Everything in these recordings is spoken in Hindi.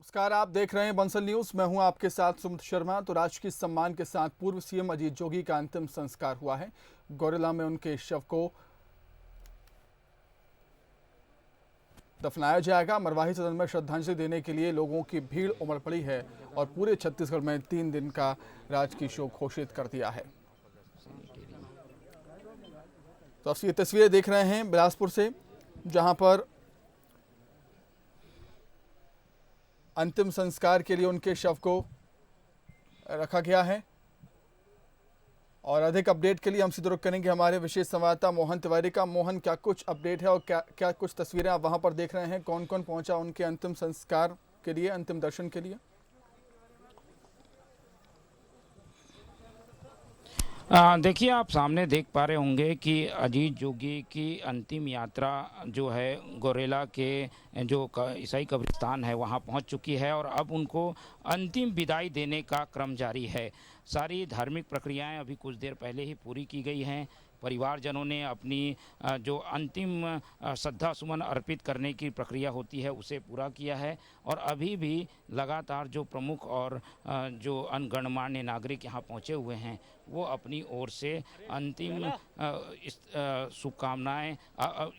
नमस्कार, आप देख रहे हैं बंसल न्यूज। मैं हूं आपके साथ सुमित शर्मा। तो राजकीय सम्मान के साथ पूर्व सीएम अजीत जोगी का अंतिम संस्कार हुआ है। गौरेला में उनके शव को दफनाया जाएगा। मरवाही सदन में श्रद्धांजलि देने के लिए लोगों की भीड़ उमड़ पड़ी है और पूरे छत्तीसगढ़ में 3 दिन का राजकीय शोक घोषित कर दिया है। तो आप ये तस्वीरें देख रहे हैं बिलासपुर से, जहां पर अंतिम संस्कार के लिए उनके शव को रखा गया है। और अधिक अपडेट के लिए हम सीधे रुख करेंगे हमारे विशेष संवाददाता मोहन तिवारी का। मोहन, क्या कुछ अपडेट है और क्या कुछ तस्वीरें आप वहां पर देख रहे हैं? कौन कौन पहुंचा उनके अंतिम संस्कार के लिए, अंतिम दर्शन के लिए? देखिए, आप सामने देख पा रहे होंगे कि अजीत जोगी की अंतिम यात्रा जो है गौरेला के जो ईसाई कब्रिस्तान है वहां पहुंच चुकी है और अब उनको अंतिम विदाई देने का क्रम जारी है। सारी धार्मिक प्रक्रियाएं अभी कुछ देर पहले ही पूरी की गई हैं। परिवारजनों ने अपनी जो अंतिम श्रद्धा सुमन अर्पित करने की प्रक्रिया होती है उसे पूरा किया है और अभी भी लगातार जो प्रमुख और जो गणमान्य नागरिक यहाँ पहुँचे हुए हैं वो अपनी ओर से अंतिम शुभकामनाएं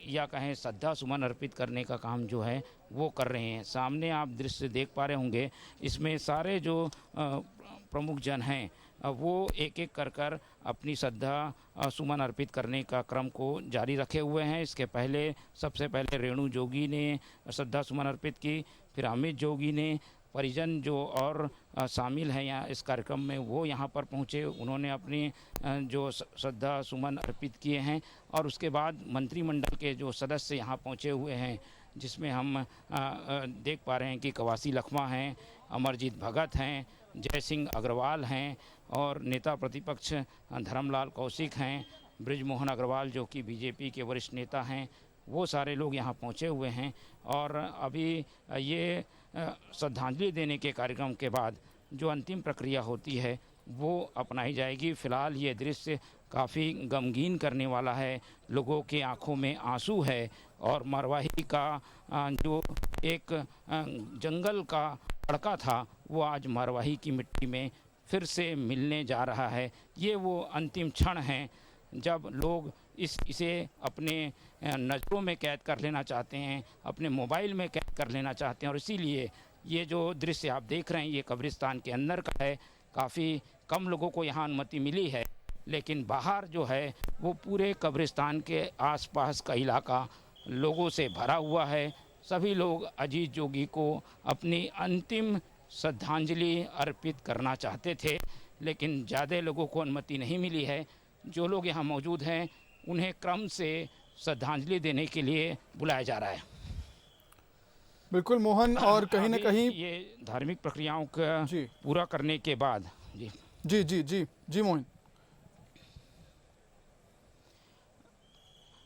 या कहें श्रद्धा सुमन अर्पित करने का काम जो है वो कर रहे हैं। सामने आप दृश्य देख पा रहे होंगे, इसमें सारे जो प्रमुख जन हैं वो एक एक कर अपनी श्रद्धा सुमन अर्पित करने का क्रम को जारी रखे हुए हैं। इसके पहले सबसे पहले रेणु जोगी ने श्रद्धा सुमन अर्पित की, फिर अमित जोगी ने, परिजन जो और शामिल हैं यहाँ इस कार्यक्रम में वो यहाँ पर पहुँचे, उन्होंने अपनी जो श्रद्धा सुमन अर्पित किए हैं। और उसके बाद मंत्रिमंडल के जो सदस्य यहाँ पहुँचे हुए हैं, जिसमें हम देख पा रहे हैं कि कवासी लखमा हैं, अमरजीत भगत हैं, जय सिंह अग्रवाल हैं और नेता प्रतिपक्ष धर्मलाल कौशिक हैं, बृजमोहन अग्रवाल जो कि बीजेपी के वरिष्ठ नेता हैं, वो सारे लोग यहाँ पहुँचे हुए हैं। और अभी ये श्रद्धांजलि देने के कार्यक्रम के बाद जो अंतिम प्रक्रिया होती है वो अपनाई जाएगी। फ़िलहाल ये दृश्य काफ़ी गमगीन करने वाला है, लोगों के आंखों में आंसू है और मरवाही का जो एक जंगल का लड़का था वो आज मरवाही की मिट्टी में फिर से मिलने जा रहा है। ये वो अंतिम क्षण हैं जब लोग इसे अपने नज़रों में कैद कर लेना चाहते हैं, अपने मोबाइल में कैद कर लेना चाहते हैं। और इसीलिए ये जो दृश्य आप देख रहे हैं ये कब्रिस्तान के अंदर का है। काफ़ी कम लोगों को यहाँ अनुमति मिली है, लेकिन बाहर जो है वो पूरे कब्रिस्तान के आसपास का इलाका लोगों से भरा हुआ है। सभी लोग अजीत जोगी को अपनी अंतिम श्रद्धांजलि अर्पित करना चाहते थे, लेकिन ज़्यादा लोगों को अनुमति नहीं मिली है। जो लोग यहाँ मौजूद हैं उन्हें क्रम से श्रद्धांजलि देने के लिए बुलाया जा रहा है। बिल्कुल मोहन, और कहीं ना कहीं ये धार्मिक प्रक्रियाओं का पूरा करने के बाद जी जी जी जी जी मोहन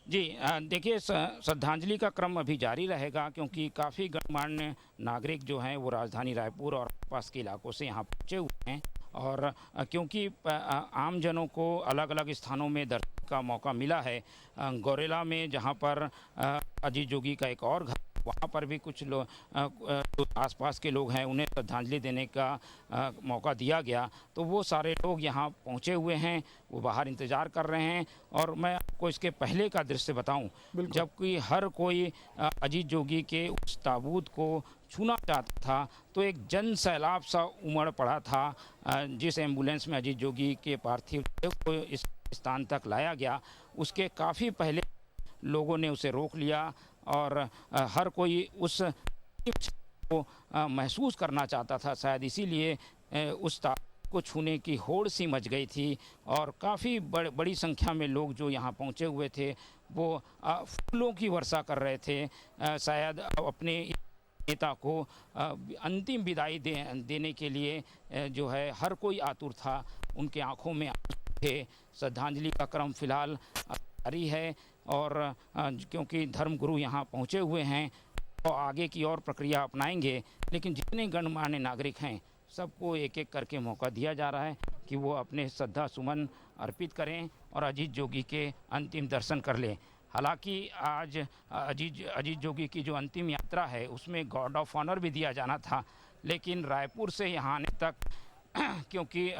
जी देखिए, श्रद्धांजलि का क्रम अभी जारी रहेगा क्योंकि काफ़ी गणमान्य नागरिक जो हैं वो राजधानी रायपुर और आसपास के इलाकों से यहाँ पहुँचे हुए हैं। और क्योंकि आम जनों को अलग अलग स्थानों में दर्शन का मौका मिला है, गौरेला में जहाँ पर अजीत जोगी का एक और घर, वहाँ पर भी कुछ लोग जो आसपास के लोग हैं उन्हें श्रद्धांजलि देने का मौका दिया गया, तो वो सारे लोग यहाँ पहुँचे हुए हैं, वो बाहर इंतज़ार कर रहे हैं। और मैं आपको इसके पहले का दृश्य बताऊं, जबकि हर कोई अजीत जोगी के उस ताबूत को छूना चाहता था तो एक जन सैलाब सा उमड़ पड़ा था। जिस एम्बुलेंस में अजीत जोगी के पार्थिव को इस स्थान तक लाया गया उसके काफ़ी पहले लोगों ने उसे रोक लिया और हर कोई उस को महसूस करना चाहता था। शायद इसीलिए उस ताबूत को छूने की होड़ सी मच गई थी और काफ़ी बड़ी संख्या में लोग जो यहाँ पहुँचे हुए थे वो फूलों की वर्षा कर रहे थे। शायद अपने नेता को अंतिम विदाई देने के लिए जो है हर कोई आतुर था, उनके आंखों में आंसू थे। श्रद्धांजलि का क्रम फिलहाल जारी है और क्योंकि धर्मगुरु यहाँ पहुँचे हुए हैं तो आगे की और प्रक्रिया अपनाएंगे, लेकिन जितने गणमान्य नागरिक हैं सबको एक एक करके मौका दिया जा रहा है कि वो अपने श्रद्धा सुमन अर्पित करें और अजीत जोगी के अंतिम दर्शन कर लें। हालांकि आज अजीत जोगी की जो अंतिम यात्रा है उसमें गार्ड ऑफ ऑनर भी दिया जाना था, लेकिन रायपुर से यहाँ आने तक क्योंकि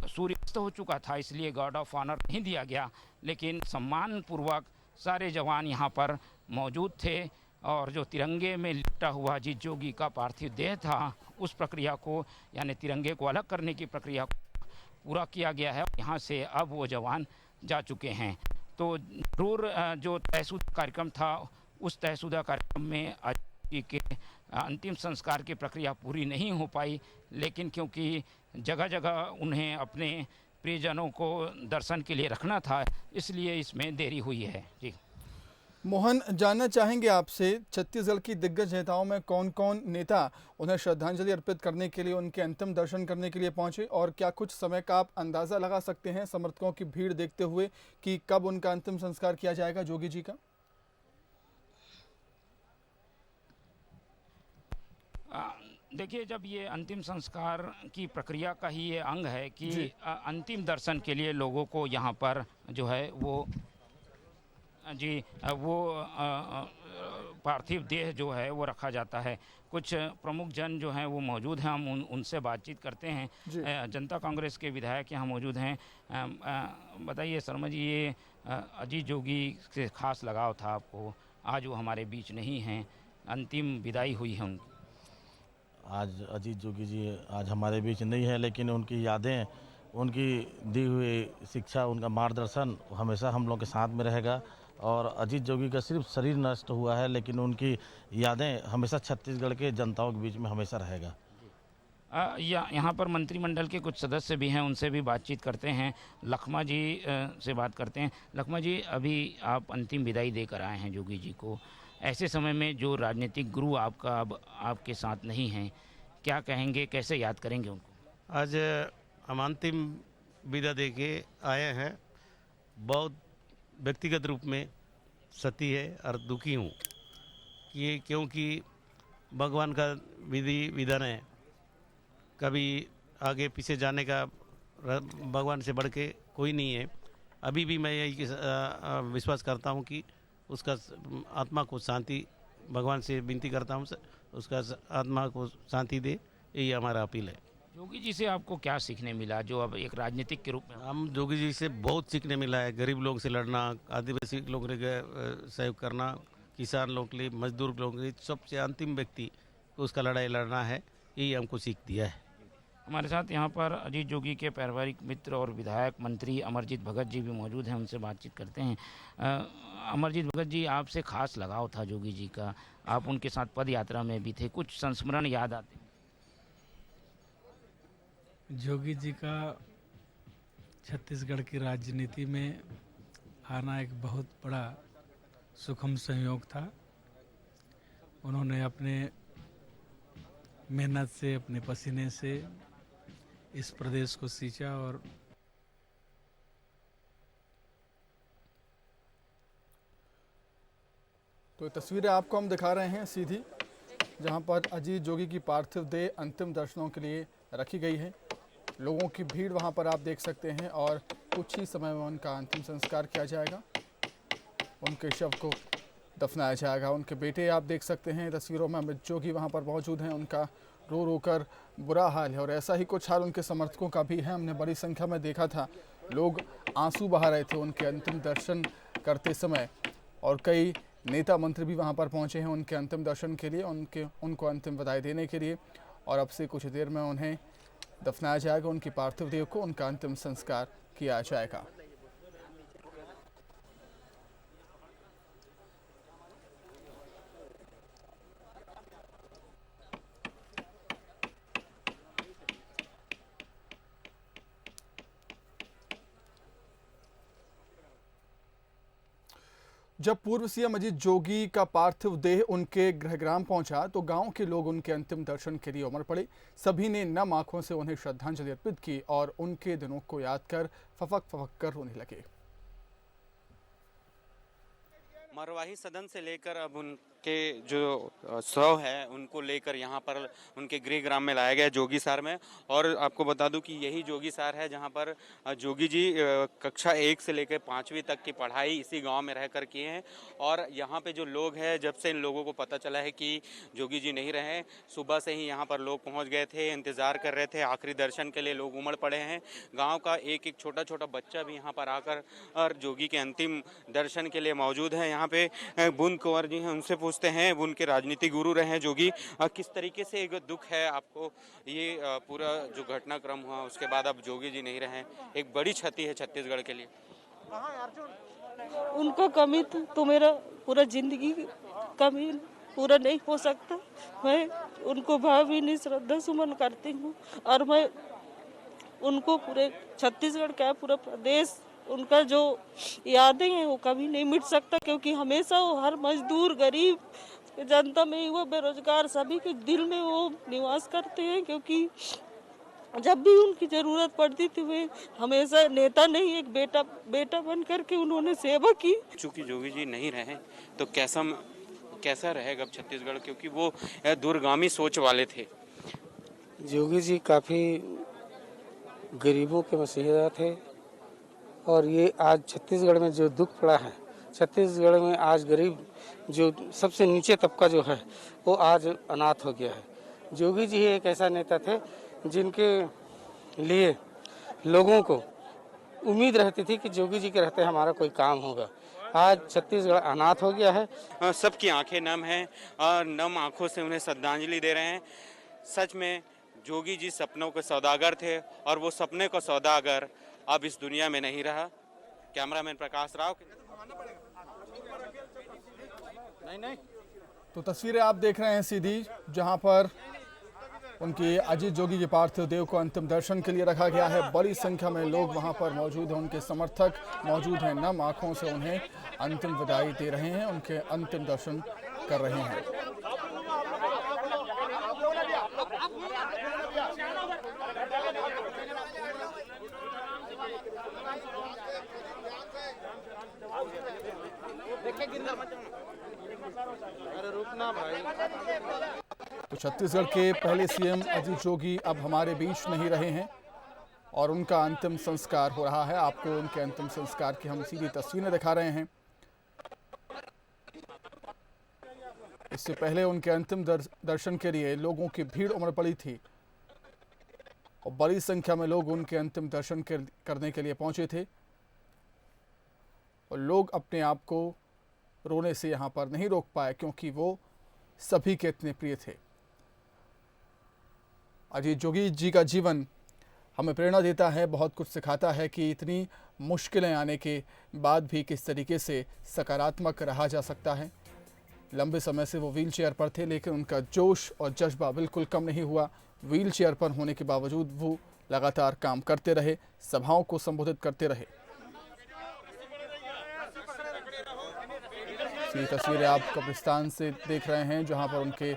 सूर्यास्त हो चुका था इसलिए गार्ड ऑफ ऑनर नहीं दिया गया, लेकिन सम्मानपूर्वक सारे जवान यहाँ पर मौजूद थे और जो तिरंगे में लिपटा हुआ अजीत जोगी का पार्थिव देह था उस प्रक्रिया को, यानी तिरंगे को अलग करने की प्रक्रिया को पूरा किया गया है। यहाँ से अब वो जवान जा चुके हैं। तो जरूर जो तयशुदा कार्यक्रम था उस तयशुदा कार्यक्रम में अजीत के अंतिम संस्कार की प्रक्रिया पूरी नहीं हो पाई, लेकिन क्योंकि जगह जगह उन्हें अपने प्रियजनों को दर्शन के लिए रखना था इसलिए इसमें देरी हुई है। जी मोहन, जानना चाहेंगे आपसे, छत्तीसगढ़ की दिग्गज नेताओं में कौन कौन नेता उन्हें श्रद्धांजलि अर्पित करने के लिए, उनके अंतिम दर्शन करने के लिए पहुंचे, और क्या कुछ समय का आप अंदाज़ा लगा सकते हैं समर्थकों की भीड़ देखते हुए कि कब उनका अंतिम संस्कार किया जाएगा जोगी जी का? देखिए, जब ये अंतिम संस्कार की प्रक्रिया का ही ये अंग है कि अंतिम दर्शन के लिए लोगों को यहाँ पर जो है वो पार्थिव देह जो है वो रखा जाता है। कुछ प्रमुख जन जो हैं वो मौजूद हैं, हम उनसे बातचीत करते हैं। जनता कांग्रेस के विधायक यहाँ मौजूद हैं। बताइए शर्मा जी, ये अजीत जोगी से खास लगाव था आपको, आज वो हमारे बीच नहीं हैं, अंतिम विदाई हुई है उनकी। आज अजीत जोगी जी आज हमारे बीच नहीं है, लेकिन उनकी यादें, उनकी दी हुई शिक्षा, उनका मार्गदर्शन हमेशा हम लोग के साथ में रहेगा। और अजीत जोगी का सिर्फ शरीर नष्ट हुआ है, लेकिन उनकी यादें हमेशा छत्तीसगढ़ के जनताओं के बीच में हमेशा रहेगा। यहाँ पर मंत्रिमंडल के कुछ सदस्य भी हैं, उनसे भी बातचीत करते हैं। लखमा जी से बात करते हैं। लखमा जी, अभी आप अंतिम विदाई देकर आए हैं जोगी जी को, ऐसे समय में जो राजनीतिक गुरु आपका अब आपके साथ नहीं हैं, क्या कहेंगे, कैसे याद करेंगे उनको? आज हम अंतिम विदा दे के आए हैं। बहुत व्यक्तिगत रूप में सती है और दुखी हूँ कि क्योंकि भगवान का विधि विधान है, कभी आगे पीछे जाने का भगवान से बढ़ के कोई नहीं है। अभी भी मैं यही विश्वास करता हूँ कि उसका आत्मा को शांति, भगवान से विनती करता हूँ उसका आत्मा को शांति दे, यही हमारा अपील है। जोगी जी से आपको क्या सीखने मिला जो अब एक राजनीतिक के रूप में? हम जोगी जी से बहुत सीखने मिला है। गरीब लोगों से लड़ना, आदिवासी लोगों के सहयोग करना, किसान लोगों के लिए, मजदूर लोगों के लिए, सबसे अंतिम व्यक्ति को उसका लड़ाई लड़ना है, यही हमको सीख दिया है। हमारे साथ यहाँ पर अजीत जोगी के पारिवारिक मित्र और विधायक मंत्री अमरजीत भगत जी भी मौजूद हैं, उनसे बातचीत करते हैं। अमरजीत भगत जी, आपसे खास लगाव था जोगी जी का, आप उनके साथ पद यात्रा में भी थे, कुछ संस्मरण याद आते? जोगी जी का छत्तीसगढ़ की राजनीति में आना एक बहुत बड़ा सुखम संयोग था। उन्होंने अपने मेहनत से, अपने पसीने से इस प्रदेश को सींचा और तो तस्वीरें आपको हम दिखा रहे हैं सीधी, जहां पर अजीत जोगी की पार्थिव देह अंतिम दर्शनों के लिए रखी गई है। लोगों की भीड़ वहां पर आप देख सकते हैं और कुछ ही समय में उनका अंतिम संस्कार किया जाएगा, उनके शव को दफनाया जाएगा। उनके बेटे आप देख सकते हैं तस्वीरों में, अमित जोगी वहां पर मौजूद हैं, उनका रो रो कर बुरा हाल है और ऐसा ही कुछ हाल उनके समर्थकों का भी है। हमने बड़ी संख्या में देखा था, लोग आंसू बहा रहे थे उनके अंतिम दर्शन करते समय और कई नेता मंत्री भी वहां पर पहुंचे हैं उनके अंतिम दर्शन के लिए, उनको अंतिम विदाई देने के लिए। और अब से कुछ देर में उन्हें दफनाया जाएगा, उनकी पार्थिव देह को उनका अंतिम संस्कार किया जाएगा। जब पूर्व सीएम अजीत जोगी का पार्थिव देह उनके गृहग्राम पहुंचा तो गांव के लोग उनके अंतिम दर्शन के लिए उमड़ पड़े। सभी ने नम आंखों से उन्हें श्रद्धांजलि अर्पित की और उनके दिनों को याद कर फफक फफक कर रोने लगे। मरवाही सदन से लेकर अब उनके जो शव है उनको लेकर यहाँ पर उनके गृह ग्राम में लाया गया जोगीसार में। और आपको बता दूं कि यही जोगीसार है जहाँ पर जोगी जी कक्षा 1 से लेकर 5वीं तक की पढ़ाई इसी गांव में रहकर किए हैं। और यहाँ पे जो लोग हैं, जब से इन लोगों को पता चला है कि जोगी जी नहीं रहे, सुबह से ही यहाँ पर लोग पहुँच गए थे, इंतज़ार कर रहे थे, आखिरी दर्शन के लिए लोग उमड़ पड़े हैं। गाँव का एक एक छोटा छोटा बच्चा भी यहाँ पर आकर और जोगी के अंतिम दर्शन के लिए मौजूद है। यहाँ पे बुन कुंवर जी हैं, उनसे पूछते हैं, वो उनके राजनीतिक गुरु रहे हैं जोगी, किस तरीके से एक दुख है आपको ये पूरा जो घटनाक्रम हुआ उसके बाद अब जोगी जी नहीं रहे, एक बड़ी क्षति है छत्तीसगढ़ के लिए। उनको कमी तो मेरा पूरा जिंदगी कमी पूरा नहीं हो सकता। मैं उनको भावभीनी श्रद्धा सुमन करती हूँ और मैं उनको पूरे छत्तीसगढ़ का पूरा प्रदेश उनका जो यादें हैं वो कभी नहीं मिट सकता, क्योंकि हमेशा वो हर मजदूर, गरीब, जनता में, युवा, बेरोजगार सभी के दिल में वो निवास करते हैं। क्योंकि जब भी उनकी ज़रूरत पड़ती थी वे हमेशा नेता नहीं, एक बेटा बन करके उन्होंने सेवा की। चूँकि जोगी जी नहीं रहे तो कैसा रहेगा अब छत्तीसगढ़, क्योंकि वो दूरगामी सोच वाले थे। जोगी जी काफ़ी गरीबों के मसीहा थे और ये आज छत्तीसगढ़ में जो दुख पड़ा है, छत्तीसगढ़ में आज गरीब जो सबसे नीचे तबका जो है वो आज अनाथ हो गया है। जोगी जी एक ऐसा नेता थे जिनके लिए लोगों को उम्मीद रहती थी कि जोगी जी के रहते हमारा कोई काम होगा। आज छत्तीसगढ़ अनाथ हो गया है। सबकी आंखें नम हैं और नम आंखों से उन्हें श्रद्धांजलि दे रहे हैं। सच में जोगी जी सपनों के सौदागर थे और वो सपने का सौदागर अब इस दुनिया में नहीं रहा। कैमरामैन प्रकाश राव। नहीं तो तस्वीरें आप देख रहे हैं सीधी, जहां पर उनके अजीत जोगी के पार्थिव देव को अंतिम दर्शन के लिए रखा गया है। बड़ी संख्या में लोग वहां पर मौजूद हैं, उनके समर्थक मौजूद हैं, नम आंखों से उन्हें अंतिम विदाई दे रहे हैं, उनके अंतिम दर्शन कर रहे हैं। तो छत्तीसगढ़ के पहले सीएम अजीत जोगी अब हमारे बीच नहीं रहे हैं और उनका अंतिम संस्कार हो रहा है। आपको उनके अंतिम संस्कार की हम सीधी तस्वीरें दिखा रहे हैं। इससे पहले उनके अंतिम दर्शन के लिए लोगों की भीड़ उमड़ पड़ी थी और बड़ी संख्या में लोग उनके अंतिम दर्शन करने के लिए पहुंचे थे और लोग अपने आप को रोने से यहाँ पर नहीं रोक पाए, क्योंकि वो सभी के इतने प्रिय थे। अजीत जोगी जी का जीवन हमें प्रेरणा देता है, बहुत कुछ सिखाता है कि इतनी मुश्किलें आने के बाद भी किस तरीके से सकारात्मक रहा जा सकता है। लंबे समय से वो व्हीलचेयर पर थे, लेकिन उनका जोश और जज्बा बिल्कुल कम नहीं हुआ। व्हीलचेयर पर होने के बावजूद वो लगातार काम करते रहे, सभाओं को संबोधित करते रहे। ये तस्वीरें आप कब्रिस्तान से देख रहे हैं, जहां पर उनके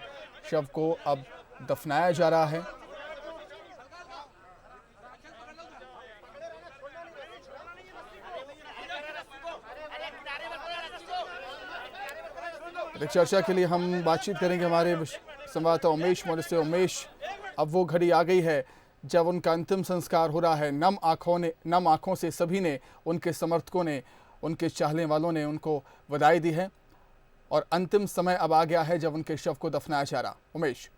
शव को अब दफनाया जा रहा है। चर्चा के लिए हम बातचीत करेंगे हमारे संवाददाता उमेश मौर्य से। उमेश, अब वो घड़ी आ गई है जब उनका अंतिम संस्कार हो रहा है। नम आंखों से सभी ने, उनके समर्थकों ने, उनके चाहने वालों ने उनको विदाई दी है और अंतिम समय अब आ गया है जब उनके शव को दफनाया जा रहा। उमेश,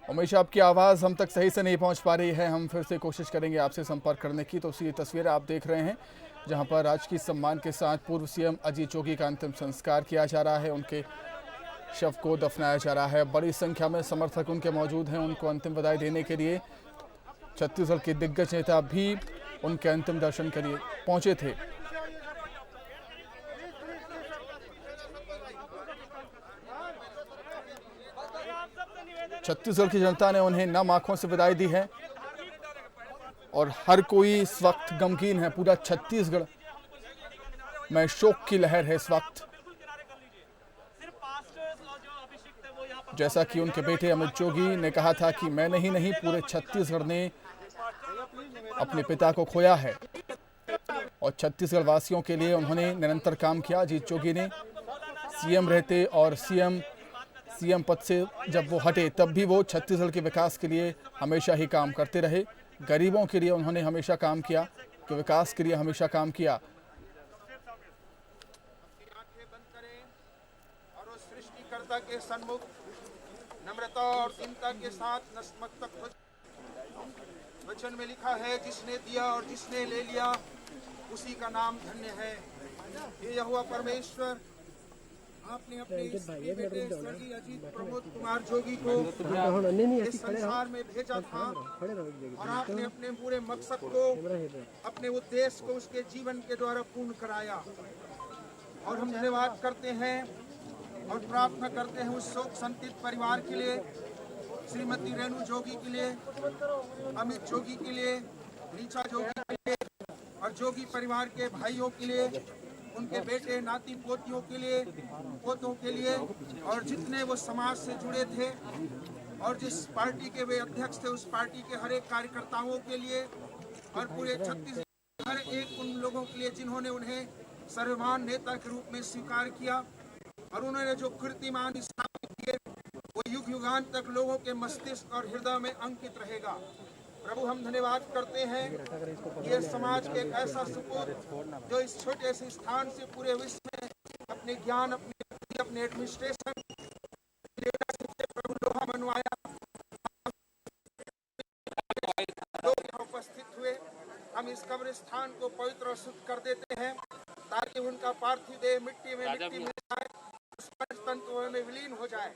उमेश, आपकी आवाज़ हम तक सही से नहीं पहुंच पा रही है। हम फिर से कोशिश करेंगे आपसे संपर्क करने की। तो ये तस्वीरें आप देख रहे हैं जहां पर राजकीय सम्मान के साथ पूर्व सीएम अजीत जोगी का अंतिम संस्कार किया जा रहा है, उनके शव को दफनाया जा रहा है। बड़ी संख्या में समर्थक उनके मौजूद हैं, उनको अंतिम विदाई देने के लिए। छत्तीसगढ़ के दिग्गज नेता भी उनके अंतिम दर्शन के लिए पहुंचे थे। छत्तीसगढ़ की जनता ने उन्हें नम आंखों से विदाई दी है और हर कोई इस वक्त गमगीन है। पूरा छत्तीसगढ़ में शोक की लहर है इस वक्त। जैसा कि उनके बेटे अमित जोगी ने कहा था कि मैंने ही नहीं, पूरे छत्तीसगढ़ ने अपने पिता को खोया है और छत्तीसगढ़ वासियों के लिए उन्होंने निरंतर काम किया। अजीत जोगी ने सीएम रहते और सीएम पद से जब वो हटे तब भी वो छत्तीसगढ़ के विकास के लिए हमेशा ही काम करते रहे। गरीबों के लिए उन्होंने हमेशा काम किया, कि विकास के लिए हमेशा काम किया। और उस सृष्टिकर्ता के सन्मुख नम्रता और दीनता के साथ नतमस्तक हो। वचन में लिखा है, जिसने दिया और जिसने ले लिया उसी का नाम धन्य है। ये यहोवा परमेश्वर, आपने अपने इस बेटे स्वर्गीय अजीत प्रमोद कुमार जोगी को इस संसार में भेजा था और आपने अपने पूरे मकसद को, अपने उद्देश्य को उसके जीवन के द्वारा पूर्ण कराया। और हम धन्यवाद करते हैं और प्रार्थना करते हैं उस शोक संतप्त परिवार के लिए, श्रीमती रेणु जोगी के लिए, अमित जोगी के लिए, रीचा जोगी के लिए और जोगी परिवार के भाइयों के लिए, उनके बेटे नाती पोतियों के लिए, पोतों के लिए और जितने वो समाज से जुड़े थे और जिस पार्टी के वे अध्यक्ष थे उस पार्टी के हर एक कार्यकर्ताओं के लिए और पूरे छत्तीसगढ़ हर एक उन लोगों के लिए जिन्होंने उन्हें सर्वमान्य नेता के रूप में स्वीकार किया और उन्होंने जो कीर्तिमान स्थापित किए वो युग युगांत तक लोगों के मस्तिष्क और हृदय में अंकित रहेगा। प्रभु, हम धन्यवाद करते हैं, ये समाज के एक ऐसा सुपुत्र जो इस छोटे से स्थान से पूरे विश्व में अपने ज्ञान, अपने एडमिनिस्ट्रेशन से प्रभु लोहा मनवाया, लोग उपस्थित हुए। हम इस कब्रिस्तान को पवित्र और शुद्ध कर देते हैं ताकि उनका पार्थिव देह मिट्टी में मिल जाए, तंतुओं में विलीन हो जाए।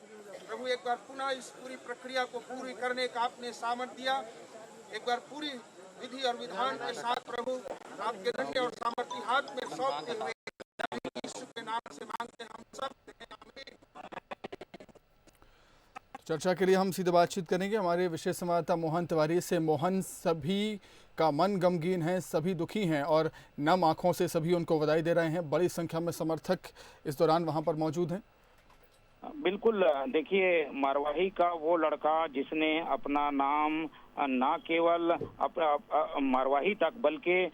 प्रभु, एक बार पुनः इस पूरी प्रक्रिया को पूरी करने का आपने सामर्थ्य दिया। एक बार पूरी विधि और विधान के साथ प्रभु आपके धन्य और सामर्थ्य हाथ में सौंपते हुए यीशु के नाम से मांगते हैं हम सब। आमीन। चर्चा के लिए हम सीधे बातचीत करेंगे हमारे विशेष संवाददाता मोहन तिवारी से। मोहन, सभी का मन गमगीन है, सभी दुखी हैं और नम आंखों से सभी उनको बधाई दे रहे हैं। बड़ी संख्या में समर्थक इस दौरान वहां पर मौजूद हैं। बिल्कुल, देखिए, मरवाही का वो लड़का जिसने अपना नाम ना केवल मरवाही तक बल्कि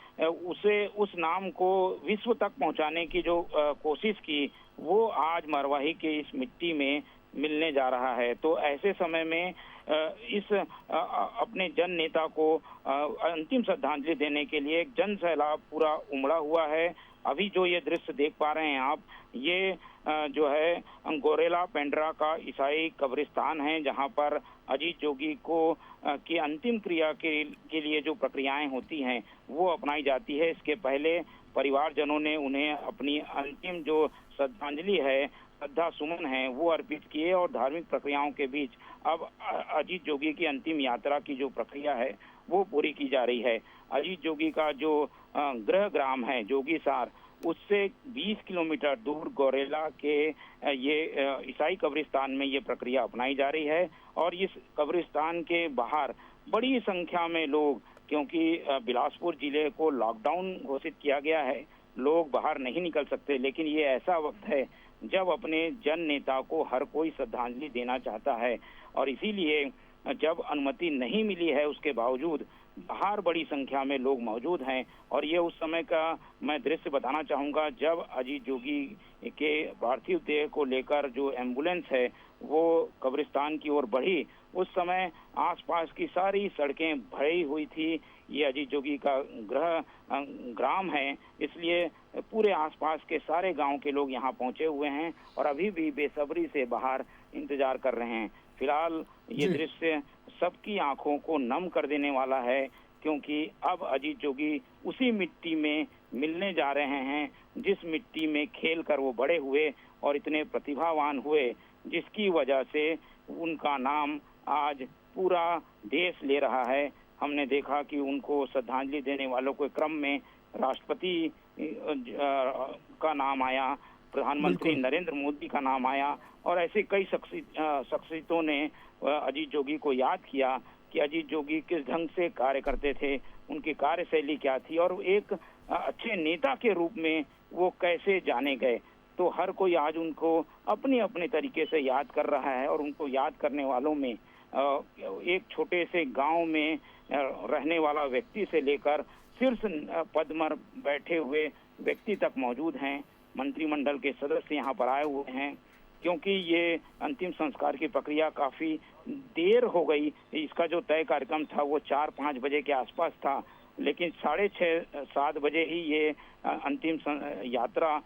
उसे उस नाम को विश्व तक पहुंचाने की जो कोशिश की, वो आज मरवाही के इस मिट्टी में मिलने जा रहा है। तो ऐसे समय में इस अपने जन नेता को अंतिम श्रद्धांजलि देने के लिए एक जन सैलाब पूरा उमड़ा हुआ है। अभी जो ये दृश्य देख पा रहे हैं आप, ये जो है गोरेला पेंड्रा का ईसाई कब्रिस्तान है, जहां पर अजीत जोगी को की अंतिम क्रिया के लिए जो प्रक्रियाएं होती हैं वो अपनाई जाती है। इसके पहले परिवारजनों ने उन्हें अपनी अंतिम जो श्रद्धांजलि है, श्रद्धा सुमन है, वो अर्पित किए और धार्मिक प्रक्रियाओं के बीच अब अजीत जोगी की अंतिम यात्रा की जो प्रक्रिया है वो पूरी की जा रही है। अजीत जोगी का जो गृह ग्राम है जोगीसार, उससे 20 किलोमीटर दूर गोरेला के ये ईसाई कब्रिस्तान में ये प्रक्रिया अपनाई जा रही है। और इस कब्रिस्तान के बाहर बड़ी संख्या में लोग, क्योंकि बिलासपुर जिले को लॉकडाउन घोषित किया गया है, लोग बाहर नहीं निकल सकते, लेकिन ये ऐसा वक्त है जब अपने जन नेता को हर कोई श्रद्धांजलि देना चाहता है और इसीलिए जब अनुमति नहीं मिली है उसके बावजूद बाहर बड़ी संख्या में लोग मौजूद हैं। और ये उस समय का मैं दृश्य बताना चाहूँगा जब अजीत जोगी के पार्थिव देह को लेकर जो एम्बुलेंस है वो कब्रिस्तान की ओर बढ़ी, उस समय आसपास की सारी सड़कें भरी हुई थी। ये अजीत जोगी का ग्राम है, इसलिए पूरे आसपास के सारे गांव के लोग यहाँ पहुँचे हुए हैं और अभी भी बेसब्री से बाहर इंतजार कर रहे हैं। फिलहाल ये दृश्य सबकी आंखों को नम कर देने वाला है, क्योंकि अब अजीत जोगी उसी मिट्टी में मिलने जा रहे हैं जिस मिट्टी में खेल कर वो बड़े हुए और इतने प्रतिभावान हुए, जिसकी वजह से उनका नाम आज पूरा देश ले रहा है। हमने देखा कि उनको श्रद्धांजलि देने वालों के क्रम में राष्ट्रपति का नाम आया, प्रधानमंत्री नरेंद्र मोदी का नाम आया और ऐसे कई शख्सियतों ने अजीत जोगी को याद किया कि अजीत जोगी किस ढंग से कार्य करते थे, उनकी कार्यशैली क्या थी और एक अच्छे नेता के रूप में वो कैसे जाने गए। तो हर कोई आज उनको अपने अपने तरीके से याद कर रहा है और उनको याद करने वालों में एक छोटे से गांव में रहने वाला व्यक्ति से लेकर शीर्ष पद पर बैठे हुए व्यक्ति तक मौजूद हैं। मंत्रिमंडल के सदस्य यहाँ पर आए हुए हैं क्योंकि ये अंतिम संस्कार की प्रक्रिया काफी देर हो गई। इसका जो तय कार्यक्रम था वो 4-5 बजे के आसपास था, लेकिन 6:30-7 बजे ही ये अंतिम यात्रा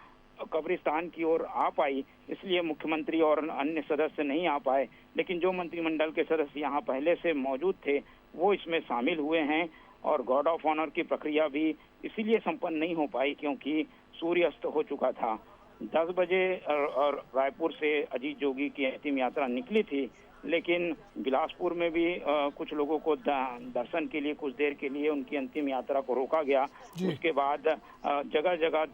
कब्रिस्तान की ओर आ पाई, इसलिए मुख्यमंत्री और अन्य सदस्य नहीं आ पाए। लेकिन जो मंत्रिमंडल के सदस्य यहाँ पहले से मौजूद थे वो इसमें शामिल हुए हैं और गार्ड ऑफ ऑनर की प्रक्रिया भी इसीलिए संपन्न नहीं हो पाई क्योंकि सूर्यास्त हो चुका था। 10 बजे और रायपुर से अजीत जोगी की अंतिम यात्रा निकली थी, लेकिन बिलासपुर में भी कुछ लोगों को दर्शन के लिए कुछ देर के लिए उनकी अंतिम यात्रा को रोका गया। उसके बाद जगह जगह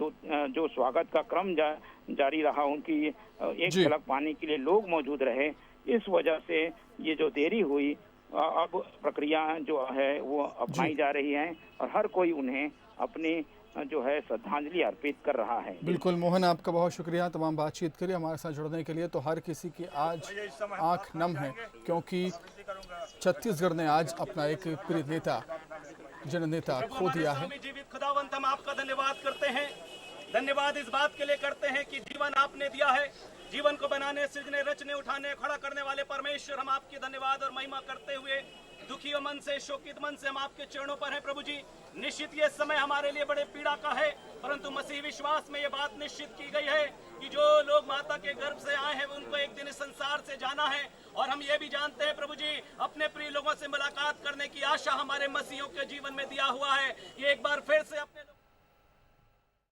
जो स्वागत का क्रम जारी रहा, उनकी एक झलक पाने के लिए लोग मौजूद रहे। इस वजह से ये जो देरी हुई, अब प्रक्रिया जो है वो अपनाई जा रही है और हर कोई उन्हें अपनी जो है श्रद्धांजलि अर्पित कर रहा है। बिल्कुल मोहन, आपका बहुत शुक्रिया तमाम बातचीत के लिए, हमारे साथ जुड़ने के लिए। तो हर किसी की आज आंख नम है क्योंकि छत्तीसगढ़ ने आज अपना एक प्रिय नेता, जननेता खो दिया है। जीवित खुदावंत, हम आपका धन्यवाद करते हैं। धन्यवाद इस बात के लिए करते हैं कि जीवन आपने दिया है, जीवन को बनाने, सृजने, रचने, उठाने, खड़ा करने वाले परमेश्वर, हम आपकी धन्यवाद और महिमा करते हुए दुखी मन से, शोकित मन से हम आपके चरणों पर हैं प्रभु जी। निश्चित ये समय हमारे लिए बड़े पीड़ा का है, परंतु मसीह विश्वास में ये बात निश्चित की गई है कि जो लोग माता के गर्भ से आए हैं उनको एक दिन इस संसार से जाना है। और हम ये भी जानते हैं प्रभु जी, अपने प्रिय लोगों से मुलाकात करने की आशा हमारे मसीहों के जीवन में दिया हुआ है। ये एक बार फिर से अपने